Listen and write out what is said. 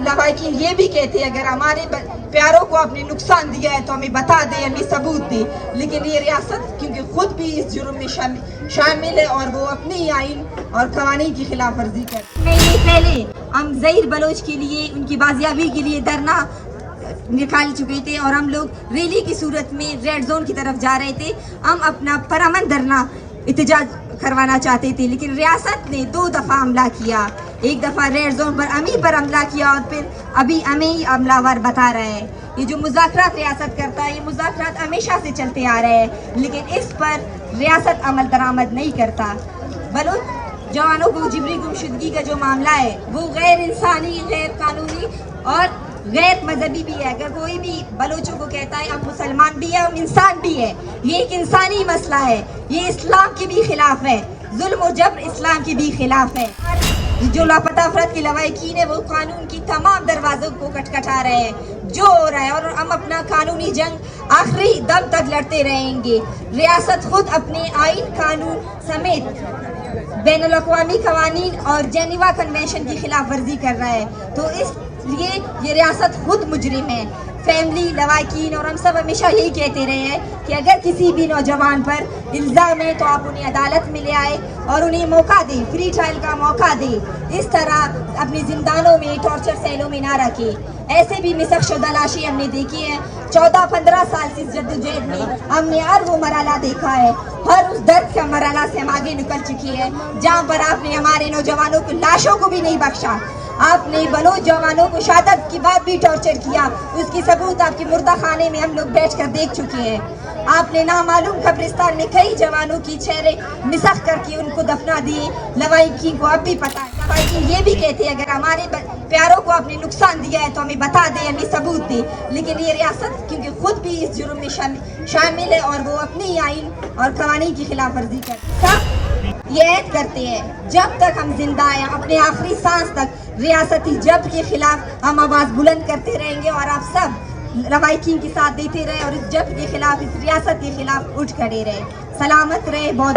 लवाकिन ये भी कहते हैं अगर हमारे प्यारों को आपने नुकसान दिया है तो हमें बता दें, हमें सबूत दें। लेकिन ये रियासत क्योंकि खुद भी इस जुर्म में शामिल है और वो अपनी आइन और कवानीन की खिलाफ वर्जी करती है। ये पहले हम ज़हीर बलोच के लिए उनकी बाजियाबी के लिए धरना निकाल चुके थे और हम लोग रैली की सूरत में रेड जोन की तरफ जा रहे थे। हम अपना परअमन धरना एहतजाज करवाना चाहते थे, लेकिन रियासत ने 2 दफ़ा हमला किया। एक दफ़ा रेड जोन पर अमी पर हमला किया और फिर अभी हमें हमलावर बता रहे हैं। ये जो मुज़ाकरात रियासत करता है, ये मुज़ाकरात हमेशा से चलते आ रहे हैं, लेकिन इस पर रियासत अमल दरामद नहीं करता। बलोच जवानों को जिबरी गुमशुदगी का जो मामला है वो गैर इंसानी, गैर कानूनी और गैर मजहबी भी है। अगर कोई भी बलोचों को कहता है आप मुसलमान भी है, हम इंसान भी है, ये एक इंसानी मसला है, ये इस्लाम के भी खिलाफ है, जुल्म और जबर इस्लाम के भी खिलाफ है। जो लापता अफराद की लवाहिकीन है वो कानून की तमाम दरवाजों को खटखटा रहे हैं, जो हो रहा है, और हम अपना कानूनी जंग आखिरी दम तक लड़ते रहेंगे। रियासत खुद अपने आइन, कानून समेत बैनुल अक़वामी कवानीन और जेनेवा कन्वेंशन की खिलाफ वर्जी कर रहा है, तो इसलिए ये रियासत खुद मुजरिम है। फैमिली, लवाकिन और हम सब हमेशा यही कहते रहे हैं कि अगर किसी भी नौजवान पर इल्ज़ाम है तो आप उन्हें अदालत में ले आए और उन्हें मौका दें, फ्री ट्रायल का मौका दें। इस तरह अपनी जिंदानों में, टॉर्चर सेलों में ना रखें। ऐसे भी मिसकशुदा लाशें हमने देखी हैं। 14-15 साल से इस जद्दोजहद में हमने हर वो मरहला देखा है, हर उस दर्द का मरहला से हम आगे निकल चुके हैं जहाँ पर आपने हमारे नौजवानों को, लाशों को भी नहीं बख्शा। आपने बलोच जवानों को शहादत के बाद भी टॉर्चर किया, उसकी सबूत आपके मुर्दा खाने में हम लोग बैठकर देख चुके हैं। आपने नामालूम कब्रिस्तान में कई जवानों की चेहरे मिसख करके उनको दफना दिए। लवाहिकीन को अब भी पता है, लवाहिकीन ये भी कहते हैं अगर हमारे प्यारों को आपने नुकसान दिया है तो हमें बता दें, हमें सबूत दें। लेकिन ये रियासत क्योंकि खुद भी इस जुर्म में शामिल है और वो अपनी आइन और कवानीन की खिलाफ वर्जी करती है। ये ऐद करते हैं जब तक हम जिंदा हैं, अपने आखिरी सांस तक रियासती जब्र के खिलाफ हम आवाज़ बुलंद करते रहेंगे और आप सब लवाहिकीन के साथ देते रहे और इस जब्र के खिलाफ, इस रियासत के खिलाफ उठ खड़े रहे। सलामत रहे। बहुत